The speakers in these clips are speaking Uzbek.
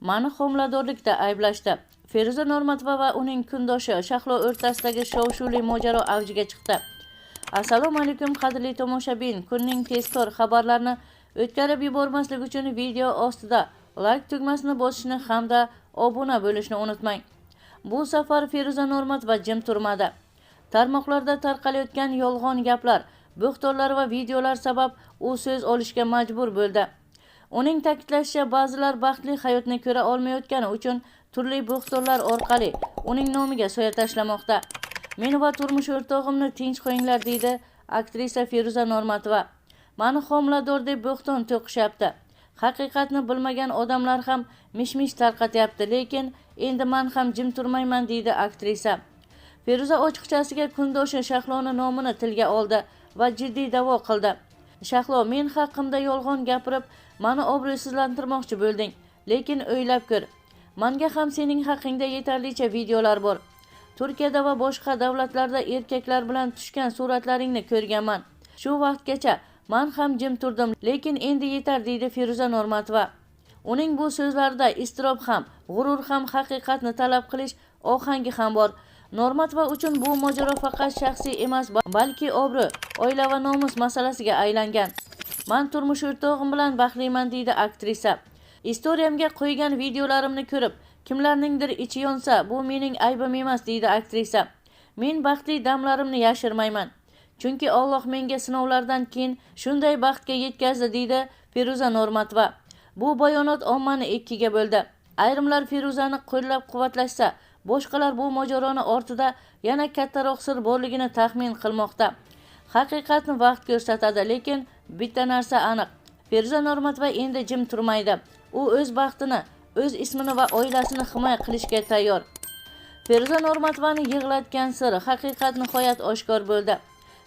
Mani homiladorlikda ayblashdi. Feruza Normatova va uning kundoshi Shahlo o'rtasidagi shov-shuvli mojaro avjiga chiqdi. Assalomu alaykum qadrli tomoshabin. Kunning tezkor xabarlarini o'tkazib yubormaslik uchun video ostida like tugmasini bosishni hamda obuna bo'lishni unutmang. Bu safar Feruza Normatova jim turmadi. Tarmoqlarda tarqalayotgan yolg'on gaplar, bo'xtonlar va videolar sabab u so'z olishga majbur bo'ldi. Uning ta'kidlashicha, ba'zilar baxtli hayotni ko'ra olmayotgani uchun turli bo'xtonlar orqali uning nomiga soya tashlamoqda. Men va turmush o'rtog'imni tinch qo'yinglar, deydi aktrisa Feruza Normatova. Mani homilador deb bo'xton to'qishyapti. Haqiqatni bilmagan odamlar ham mish-mish tarqatyapti, lekin endi men ham jim turmayman, deydi aktrisa. Feruza ochiqchasiga kundoshi Shahloni nomini tilga oldi va jiddiy da'vo qildi. Shahlo, men haqimda yolg'on gapirib, meni obro'sizlantirmoqchi bo'lding, lekin o'ylab ko'r. Menga ham sening haqingda yetarlicha videolar bor. Turkiyada va boshqa davlatlarda erkaklar bilan tushgan suratlaringni ko'rganman. Shu vaqtgacha men ham jim turdim, lekin endi yetar, deydi Feruza Normatova. Uning bu so'zlarida iztirob ham, g'urur ham, haqiqatni talab qilish ohangi ham bor. Normatova uchun bu mojaro faqat shaxsiy emas, balki obro', oila va nomus masalasiga aylangan. Men turmush o'rtog'im bilan baxtliman, deydi aktrisa. Istoriyamga qo'ygan videolarimni ko'rib, kimlarningdir ichi yonsa, bu mening aybim emas, deydi aktrisa. Men baxtli damlarimni yashirmayman. Chunki Alloh menga sinovlardan keyin shunday baxtga yetkazdi, deydi Feruza Normatova. Bu bayonot ommani ikkiga bo'ldi. Ayrimlar Feruzani qo'llab-quvvatlashsa, boshqalar bu mojaroni ortida yana kattaroq sir borligini taxmin qilmoqda. Haqiqatni vaqt ko'rsatadi, lekin bitta narsa aniq. Feruza Normatova endi jim turmaydi. U o'z baxtini, o'z ismini va oilasini himoya qilishga tayyor. Feruza Normatovani yig'latgan sir, haqiqat nihoyat oshkor bo'ldi.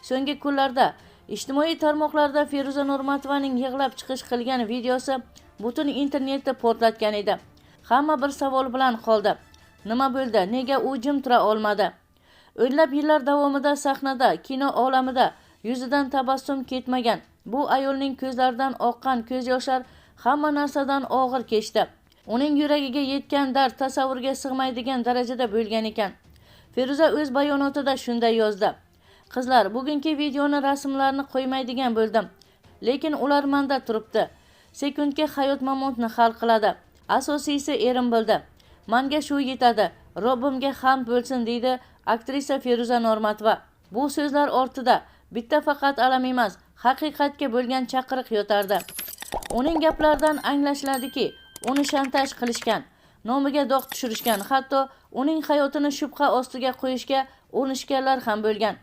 So'nggi kunlarda ijtimoiy tarmoqlarda Feruza Normatovaning yig'lab chiqish qilgan videosi butun internetni portlatgan edi. Hamma bir savol bilan qoldi. Nima bo'ldi? Nega u jim tura olmadi? O'nlab yillar davomida sahnada, kino olamida yuzidan tabassum ketmagan bu ayolning ko'zlaridan oqqan ko'z yoshlar hamma narsadan og'ir kechdi. Uning yuragiga yetgan dard tasavvurga sig'maydigan darajada bo'lgan ekan. Feruza o'z bayonotida shunday yozdi. Qizlar, bugungi videoni rasmlarni qo'ymaydigan bo'ldim, lekin ular menda turibdi. Sekundga hayot-mamotni hal qiladi. Asosiysi erim bildi. Menga shu yetadi. Robbimga hamd bo'lsin, deydi aktrisa Feruza Normatova. Bu so'zlar ortida bitta faqat alam emas, haqiqatga bo'lgan chaqiriq yotardi. Uning gaplaridan anglashiladiki, uni shantaj qilishgan, nomiga dog' tushirishgan, hatto uning hayotini shubha ostiga qo'yishga urinishganlar ham bo'lgan.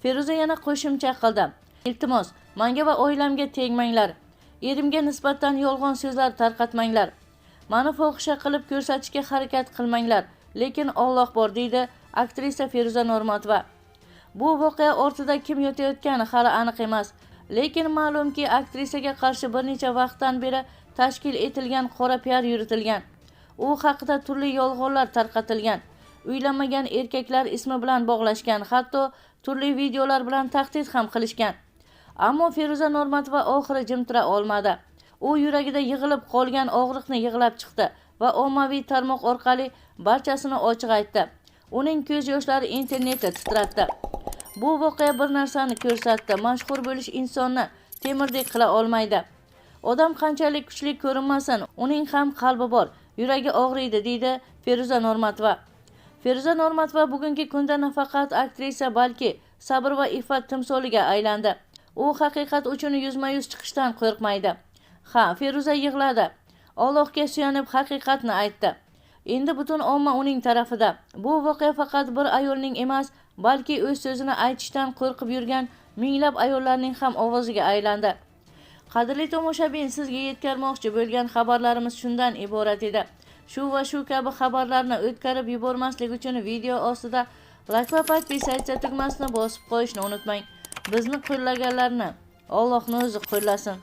Feruza yana qo'shimcha qildi. Iltimos, menga va oilamga tegmanglar. Erimga nisbatan yolg'on so'zlar tarqatmanglar. Meni fohisha qilib ko'rsatishga harakat qilmanglar, lekin Alloh bor, deydi aktrisa Feruza Normatova. Bu voqea ortida kim yotayotgani hali aniq emas, lekin ma'lumki aktrisaga qarshi bir necha vaqtdan beri tashkil etilgan qora PR yuritilgan. U haqida turli yolg'onlar tarqatilgan. Uylanmagan erkaklar ismi bilan bog'lashgan, hatto turli videolar bilan tahdid ham qilishgan. Ammo Feruza Normatova oxiri jim tura olmadi. U yuragida yig'ilib qolgan og'riqni yig'lab chiqdi va ommaviy tarmoq orqali barchasini ochiq aytdi. Uning ko'z yoshlari internetni titratdi. Bu voqea bir narsani ko'rsatdi. Mashhur bo'lish insonni temirdek qila olmaydi. Odam qanchalik kuchli ko'rinmasin, uning ham qalbi bor, yuragi og'riydi, deydi Feruza Normatova. Feruza Normatova bugungi kunda nafaqat aktrisa, balki sabr va iffat timsoliga aylandi. U haqiqat uchun yuzma-yuz chiqishdan qo'rqmaydi. Ha, Feruza yig'ladi. Allohga suyanib haqiqatni aytdi. Endi butun omma uning tarafida. Bu voqea faqat bir ayolning emas, balki o'z so'zini aytishdan qo'rqib yurgan minglab ayollarning ham ovoziga aylandi. Qadrli tomoshabin, sizga yetkazmoqchi bo'lgan xabarlarimiz shundan iborat edi. Shu va shu kabi xabarlarni o'tkazib yubormaslik uchun video ostida like va podpisatsiya tugmasini bosib qo'yishni unutmang. Bizni qo'llaganlarni Allohning o'zi qo'llasin.